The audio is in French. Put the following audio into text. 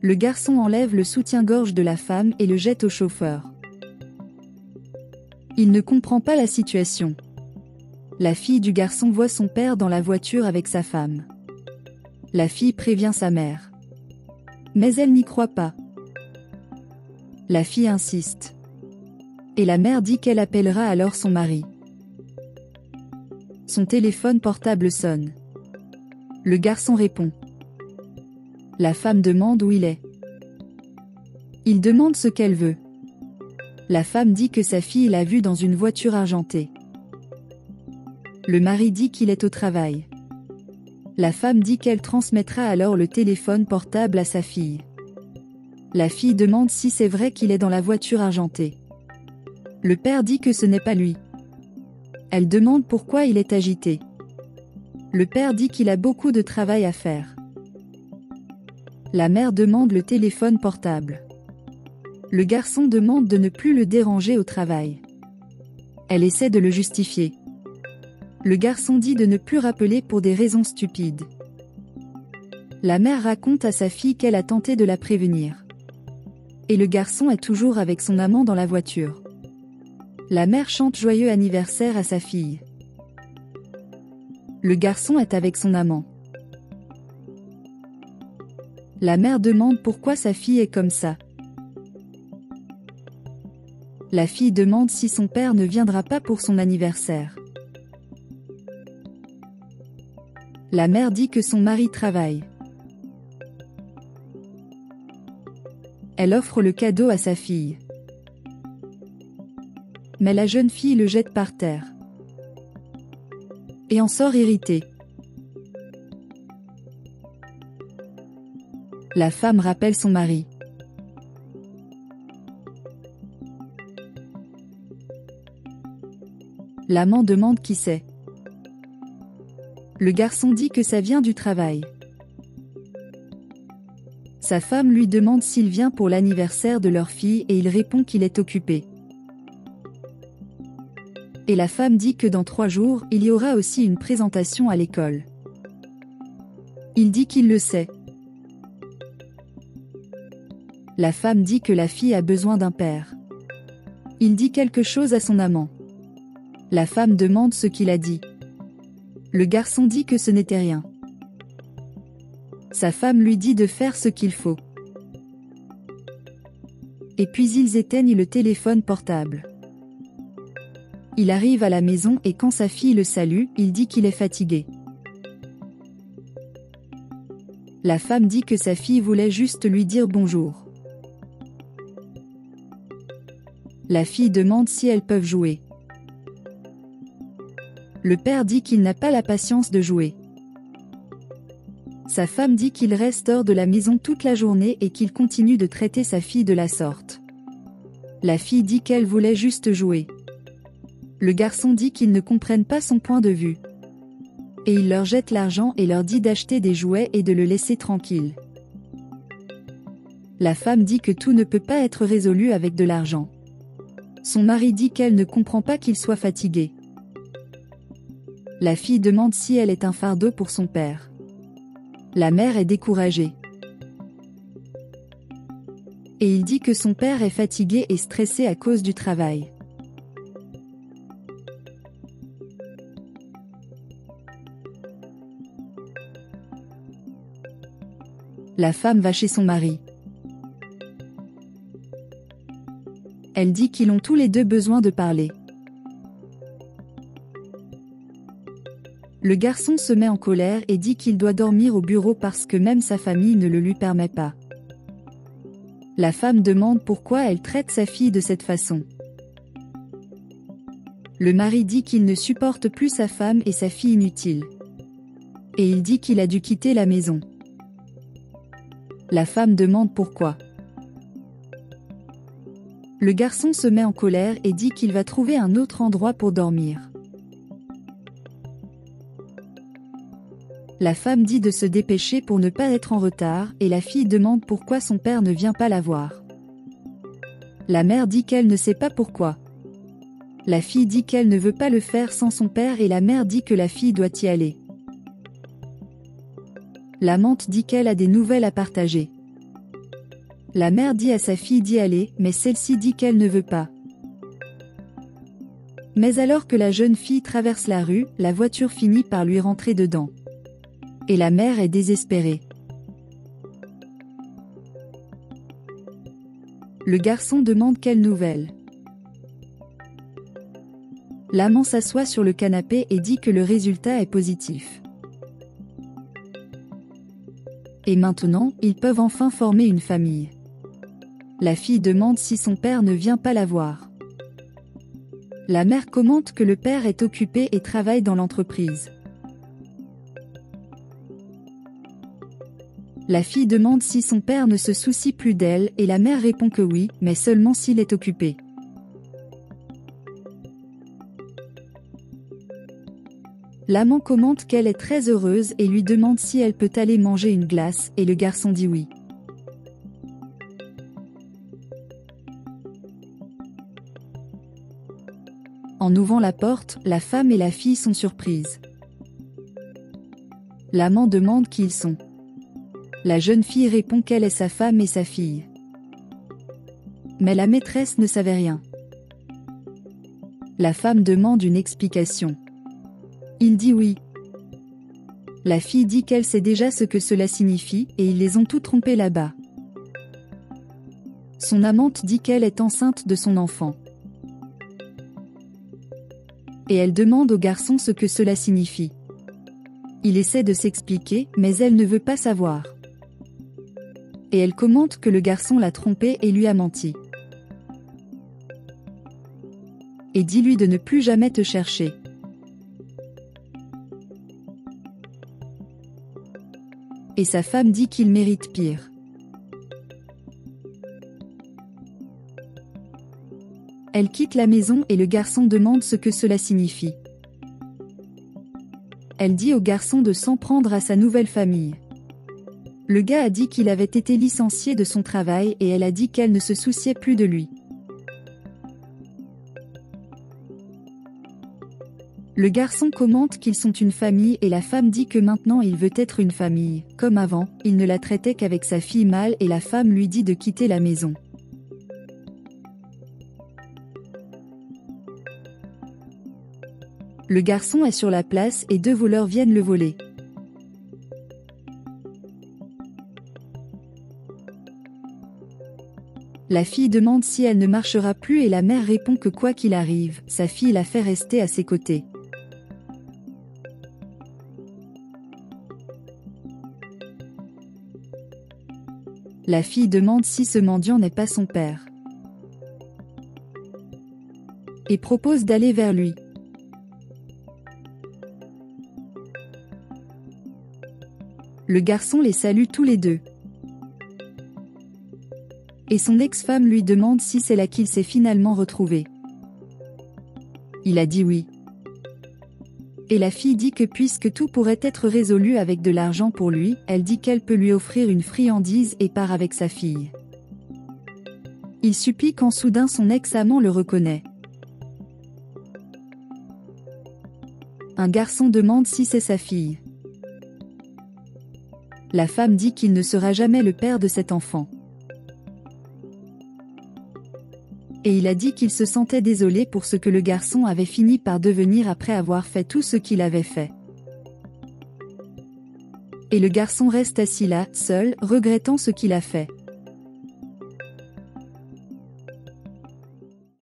Le garçon enlève le soutien-gorge de la femme et le jette au chauffeur. Il ne comprend pas la situation. La fille du garçon voit son père dans la voiture avec sa femme. La fille prévient sa mère. Mais elle n'y croit pas. La fille insiste. Et la mère dit qu'elle appellera alors son mari. Son téléphone portable sonne. Le garçon répond. La femme demande où il est. Il demande ce qu'elle veut. La femme dit que sa fille l'a vu dans une voiture argentée. Le mari dit qu'il est au travail. La femme dit qu'elle transmettra alors le téléphone portable à sa fille. La fille demande si c'est vrai qu'il est dans la voiture argentée. Le père dit que ce n'est pas lui. Elle demande pourquoi il est agité. Le père dit qu'il a beaucoup de travail à faire. La mère demande le téléphone portable. Le garçon demande de ne plus le déranger au travail. Elle essaie de le justifier. Le garçon dit de ne plus rappeler pour des raisons stupides. La mère raconte à sa fille qu'elle a tenté de la prévenir. Et le garçon est toujours avec son amant dans la voiture. La mère chante joyeux anniversaire à sa fille. Le garçon est avec son amant. La mère demande pourquoi sa fille est comme ça. La fille demande si son père ne viendra pas pour son anniversaire. La mère dit que son mari travaille. Elle offre le cadeau à sa fille. Mais la jeune fille le jette par terre. Et en sort irritée. La femme rappelle son mari. L'amant demande qui c'est. Le garçon dit que ça vient du travail. Sa femme lui demande s'il vient pour l'anniversaire de leur fille et il répond qu'il est occupé. Et la femme dit que dans 3 jours, il y aura aussi une présentation à l'école. Il dit qu'il le sait. La femme dit que la fille a besoin d'un père. Il dit quelque chose à son amant. La femme demande ce qu'il a dit. Le garçon dit que ce n'était rien. Sa femme lui dit de faire ce qu'il faut. Et puis ils éteignent le téléphone portable. Il arrive à la maison et quand sa fille le salue, il dit qu'il est fatigué. La femme dit que sa fille voulait juste lui dire bonjour. La fille demande si elles peuvent jouer. Le père dit qu'il n'a pas la patience de jouer. Sa femme dit qu'il reste hors de la maison toute la journée et qu'il continue de traiter sa fille de la sorte. La fille dit qu'elle voulait juste jouer. Le garçon dit qu'ils ne comprennent pas son point de vue. Et il leur jette l'argent et leur dit d'acheter des jouets et de le laisser tranquille. La femme dit que tout ne peut pas être résolu avec de l'argent. Son mari dit qu'elle ne comprend pas qu'il soit fatigué. La fille demande si elle est un fardeau pour son père. La mère est découragée. Et il dit que son père est fatigué et stressé à cause du travail. La femme va chez son mari. Elle dit qu'ils ont tous les deux besoin de parler. Le garçon se met en colère et dit qu'il doit dormir au bureau parce que même sa famille ne le lui permet pas. La femme demande pourquoi elle traite sa fille de cette façon. Le mari dit qu'il ne supporte plus sa femme et sa fille inutiles. Et il dit qu'il a dû quitter la maison. La femme demande pourquoi. Le garçon se met en colère et dit qu'il va trouver un autre endroit pour dormir. La femme dit de se dépêcher pour ne pas être en retard et la fille demande pourquoi son père ne vient pas la voir. La mère dit qu'elle ne sait pas pourquoi. La fille dit qu'elle ne veut pas le faire sans son père et la mère dit que la fille doit y aller. L'amante dit qu'elle a des nouvelles à partager. La mère dit à sa fille d'y aller, mais celle-ci dit qu'elle ne veut pas. Mais alors que la jeune fille traverse la rue, la voiture finit par lui rentrer dedans. Et la mère est désespérée. Le garçon demande quelle nouvelle. L'amant s'assoit sur le canapé et dit que le résultat est positif. Et maintenant, ils peuvent enfin former une famille. La fille demande si son père ne vient pas la voir. La mère commente que le père est occupé et travaille dans l'entreprise. La fille demande si son père ne se soucie plus d'elle et la mère répond que oui, mais seulement s'il est occupé. L'amant commente qu'elle est très heureuse et lui demande si elle peut aller manger une glace et le garçon dit oui. En ouvrant la porte, la femme et la fille sont surprises. L'amant demande qui ils sont. La jeune fille répond qu'elle est sa femme et sa fille. Mais la maîtresse ne savait rien. La femme demande une explication. Il dit oui. La fille dit qu'elle sait déjà ce que cela signifie et ils les ont tous trompés là-bas. Son amante dit qu'elle est enceinte de son enfant. Et elle demande au garçon ce que cela signifie. Il essaie de s'expliquer, mais elle ne veut pas savoir. Et elle commente que le garçon l'a trompée et lui a menti. Et dis-lui de ne plus jamais te chercher. Et sa femme dit qu'il mérite pire. Elle quitte la maison et le garçon demande ce que cela signifie. Elle dit au garçon de s'en prendre à sa nouvelle famille. Le gars a dit qu'il avait été licencié de son travail et elle a dit qu'elle ne se souciait plus de lui. Le garçon commente qu'ils sont une famille et la femme dit que maintenant il veut être une famille. Comme avant, il ne la traitait qu'avec sa fille mâle et la femme lui dit de quitter la maison. Le garçon est sur la place et deux voleurs viennent le voler. La fille demande si elle ne marchera plus et la mère répond que quoi qu'il arrive, sa fille la fait rester à ses côtés. La fille demande si ce mendiant n'est pas son père. Et propose d'aller vers lui. Le garçon les salue tous les deux. Et son ex-femme lui demande si c'est là qu'il s'est finalement retrouvé. Il a dit oui. Et la fille dit que puisque tout pourrait être résolu avec de l'argent pour lui, elle dit qu'elle peut lui offrir une friandise et part avec sa fille. Il supplie quand soudain son ex-amant le reconnaît. Un garçon demande si c'est sa fille. La femme dit qu'il ne sera jamais le père de cet enfant. Et il a dit qu'il se sentait désolé pour ce que le garçon avait fini par devenir après avoir fait tout ce qu'il avait fait. Et le garçon reste assis là, seul, regrettant ce qu'il a fait.